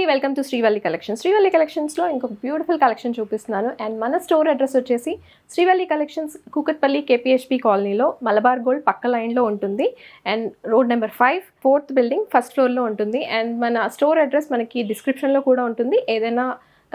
Welcome to Srivalli collection. Srivalli కలెక్షన్స్లో ఇంకొక beautiful collection చూపిస్తున్నాను. అండ్ మన స్టోర్ అడ్రస్ వచ్చేసి శ్రీవల్లి కలెక్షన్స్ కూకట్పల్లి కేపీహెచ్పి కాలనీలో మలబార్ గోల్డ్ పక్క లైన్లో ఉంటుంది. And road number 5 4th building first ఫ్లోర్లో ఉంటుంది. అండ్ మన స్టోర్ అడ్రస్ మనకి డిస్క్రిప్షన్లో కూడా ఉంటుంది. ఏదైనా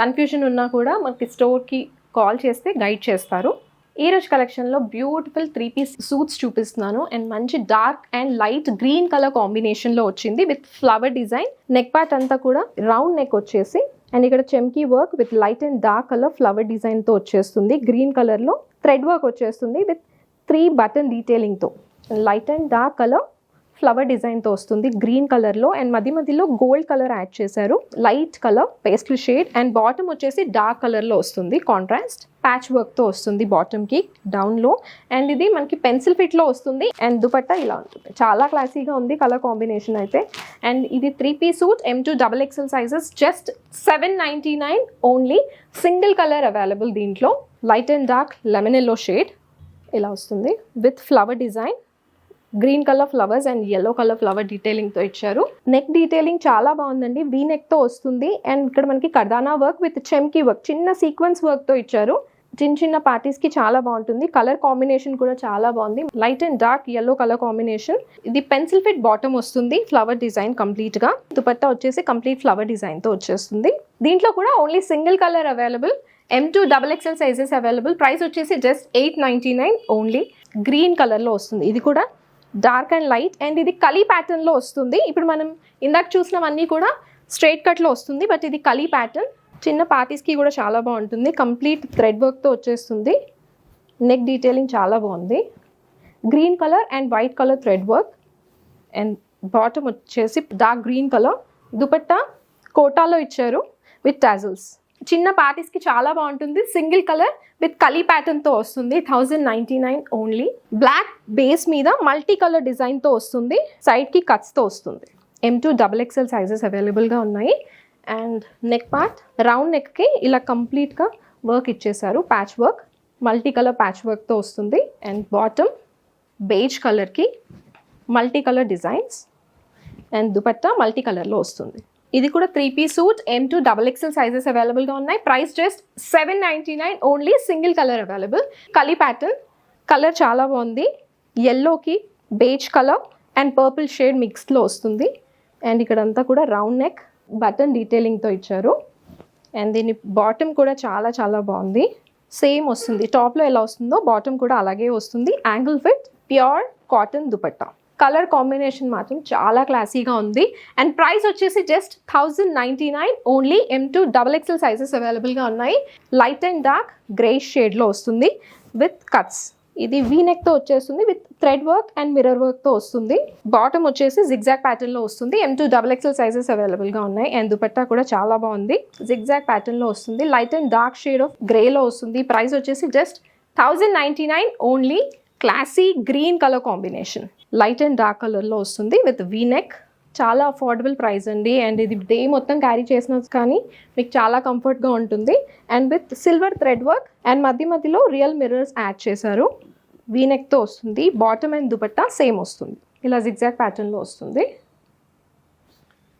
కన్ఫ్యూజన్ ఉన్నా కూడా మనకి స్టోర్కి కాల్ చేస్తే గైడ్ చేస్తారు. ఈ రోజు కలెక్షన్లో బ్యూటిఫుల్ 3-piece సూట్స్ చూపిస్తున్నాను. అండ్ మంచి dark and light green colour కాంబినేషన్లో వచ్చింది with flower design. Neck part అంతా కూడా రౌండ్ నెక్ వచ్చేసి అండ్ ఇక్కడ చెమ్కీ work with light and dark colour flower డిజైన్తో వచ్చేస్తుంది. గ్రీన్ కలర్లో థ్రెడ్ వర్క్ వచ్చేస్తుంది విత్ 3 బటన్ డీటెయిలింగ్తో. Light and dark colour flower డిజైన్తో వస్తుంది గ్రీన్ కలర్లో. అండ్ మధ్యలో గోల్డ్ కలర్ యాడ్ చేశారు, light colour pastel shade. And bottom వచ్చేసి డార్క్ కలర్లో వస్తుంది, కాంట్రాస్ట్ ప్యాచ్ వర్క్తో వస్తుంది బాటమ్కి డౌన్లో. అండ్ ఇది మనకి పెన్సిల్ ఫిట్లో వస్తుంది. అండ్ దుపట్టా ఇలా ఉంటుంది, చాలా క్లాసీగా ఉంది కలర్ కాంబినేషన్ అయితే. అండ్ ఇది 3-piece suit M2 XXL sizes, just $799 only. Single colour available దీంట్లో. Light and dark lemon yellow shade ఇలా వస్తుంది with flower design. Green colour flowers and yellow colour flower డీటెయిలింగ్తో ఇచ్చారు. నెక్ డీటెయిలింగ్ చాలా బాగుందండి, we నెక్తో వస్తుంది. అండ్ ఇక్కడ మనకి కర్దానా వర్క్ విత్ చెమ్కీ వర్క్, చిన్న సీక్వెన్స్ వర్క్తో ఇచ్చారు. చిన్న పార్టీస్కి చాలా బాగుంటుంది. కలర్ కాంబినేషన్ కూడా చాలా బాగుంది, light and dark yellow colour combination. ఇది పెన్సిల్ ఫిట్ బాటమ్ వస్తుంది, ఫ్లవర్ డిజైన్ కంప్లీట్గా. దుపట్టా వచ్చేసి కంప్లీట్ ఫ్లవర్ డిజైన్తో వచ్చేస్తుంది. దీంట్లో కూడా only single colour available. M2 XXL sizes available. Price వచ్చేసి జస్ట్ $899 ఓన్లీ. గ్రీన్ కలర్లో వస్తుంది, ఇది కూడా డార్క్ అండ్ లైట్. అండ్ ఇది కలీ ప్యాటర్న్లో వస్తుంది. ఇప్పుడు మనం ఇందాక చూసినవన్నీ కూడా స్ట్రైట్ కట్లో వస్తుంది, బట్ ఇది కలీ ప్యాటర్న్. చిన్న పార్టీస్కి కూడా చాలా బాగుంటుంది. కంప్లీట్ థ్రెడ్ వర్క్తో వచ్చేస్తుంది. నెక్ డీటెయిలింగ్ చాలా బాగుంది, green colour and white colour thread work. And bottom వచ్చేసి డార్క్ గ్రీన్ కలర్. దుపట్టా కోటాలో ఇచ్చారు విత్ టాజల్స్. చిన్న పార్టీస్కి చాలా బాగుంటుంది. సింగిల్ కలర్ విత్ కలీ ప్యాటర్న్తో వస్తుంది, $1099 ఓన్లీ. బ్లాక్ బేస్ మీద మల్టీ కలర్ డిజైన్తో వస్తుంది, సైడ్కి కట్స్తో వస్తుంది. M2 XXL సైజెస్ అవైలబుల్గా ఉన్నాయి. అండ్ నెక్ పార్ట్ రౌండ్ నెక్కి ఇలా కంప్లీట్గా వర్క్ ఇచ్చేసారు, patch work, multi colour patch వర్క్తో వస్తుంది. అండ్ బాటమ్ బేజ్ కలర్కి multi colour designs. And dupatta multi కలర్లో వస్తుంది. ఇది కూడా 3-piece suit M2 XXL sizes అవైలబుల్గా ఉన్నాయి. Price just $799 only. Single colour available. కలీ ప్యాటర్న్ కలర్ చాలా బాగుంది, ఎల్లోకి beige colour and purple shade మిక్స్లో వస్తుంది. అండ్ ఇక్కడంతా కూడా రౌండ్ నెక్ బటన్ డీటెయిలింగ్తో ఇచ్చారు. అండ్ దీని బాటమ్ కూడా చాలా చాలా బాగుంది, సేమ్ వస్తుంది. టాప్లో ఎలా వస్తుందో బాటమ్ కూడా అలాగే వస్తుంది. Angle fit pure cotton dupatta. Colour combination మాత్రం చాలా క్లాసీగా ఉంది. అండ్ ప్రైస్ వచ్చేసి just $1099 only. M2 XXL sizes అవైలబుల్గా ఉన్నాయి. లైట్ అండ్ డార్క్ గ్రే షేడ్లో వస్తుంది విత్ కట్స్. ఇది వీ నెక్తో వచ్చేస్తుంది with thread work and mirror వర్క్తో వస్తుంది. బాటమ్ వచ్చేసి జిగ్జాగ్ ప్యాటర్న్లో వస్తుంది. M2 XXL సైజెస్ అవైలబుల్గా ఉన్నాయి. అండ్ దుపట్టా కూడా చాలా బాగుంది, జిగ్జాగ్ ప్యాటర్న్లో వస్తుంది. Light and dark shade of గ్రేలో వస్తుంది. ప్రైస్ వచ్చేసి just $1099 only. Classy green colour combination, light and dark కలర్లో వస్తుంది విత్ వీ నెక్. చాలా అఫోర్డబుల్ ప్రైస్ అండి. అండ్ ఇది డే మొత్తం క్యారీ చేసిన కానీ మీకు చాలా కంఫర్ట్గా ఉంటుంది. And with silver thread work and మధ్యలో రియల్ మిర్రర్స్ యాడ్ చేశారు. వీ నెక్తో వస్తుంది. బాటమ్ అండ్ దుపట్టా సేమ్ వస్తుంది, ఇలా జిగ్జాగ్ ప్యాటర్న్లో వస్తుంది.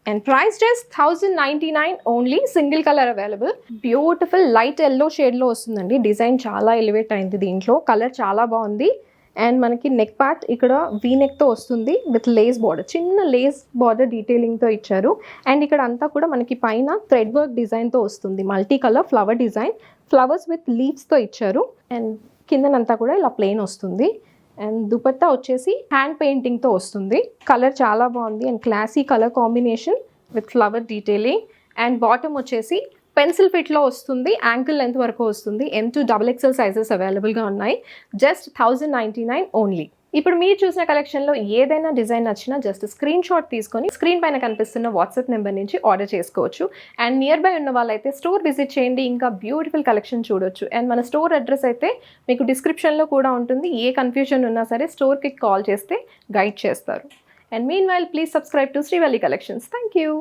And price just $1099 only. Single colour available. Beautiful light yellow షేడ్లో వస్తుందండి. డిజైన్ చాలా ఎలివేట్ అయింది దీంట్లో, కలర్ చాలా బాగుంది. అండ్ మనకి నెక్ పార్ట్ ఇక్కడ వీ నెక్తో వస్తుంది విత్ లేస్ బార్డర్, చిన్న లేస్ బార్డర్ డీటెయిలింగ్తో ఇచ్చారు. అండ్ ఇక్కడ అంతా కూడా మనకి పైన థ్రెడ్ వర్క్ డిజైన్తో వస్తుంది, multi colour flower design, flowers with లీవ్స్తో ఇచ్చారు. అండ్ కిందనంతా కూడా ఇలా ప్లెయిన్ వస్తుంది. అండ్ దుపట్టా వచ్చేసి హ్యాండ్ పెయింటింగ్తో వస్తుంది. కలర్ చాలా బాగుంది and classy colour combination with flower detailing. And bottom వచ్చేసి పెన్సిల్ ఫిట్లో వస్తుంది, యాంకిల్ లెంత్ వరకు వస్తుంది. M2 XXL సైజెస్ అవైలబుల్గా ఉన్నాయి. Just $1099 only. ఇప్పుడు మీరు చూసిన కలెక్షన్లో ఏదైనా డిజైన్ నచ్చినా జస్ట్ స్క్రీన్ షాట్ తీసుకొని స్క్రీన్ పైన కనిపిస్తున్న వాట్సాప్ నెంబర్ నుంచి ఆర్డర్ చేసుకోవచ్చు. అండ్ నియర్ బై ఉన్న వాళ్ళైతే స్టోర్ విజిట్ చేయండి, ఇంకా బ్యూటిఫుల్ కలెక్షన్ చూడొచ్చు. అండ్ మన స్టోర్ అడ్రస్ అయితే మీకు డిస్క్రిప్షన్లో కూడా ఉంటుంది. ఏ కన్ఫ్యూజన్ ఉన్నా సరే స్టోర్కి కాల్ చేస్తే గైడ్ చేస్తారు. And mean while please subscribe to Srivalli collections. Thank you.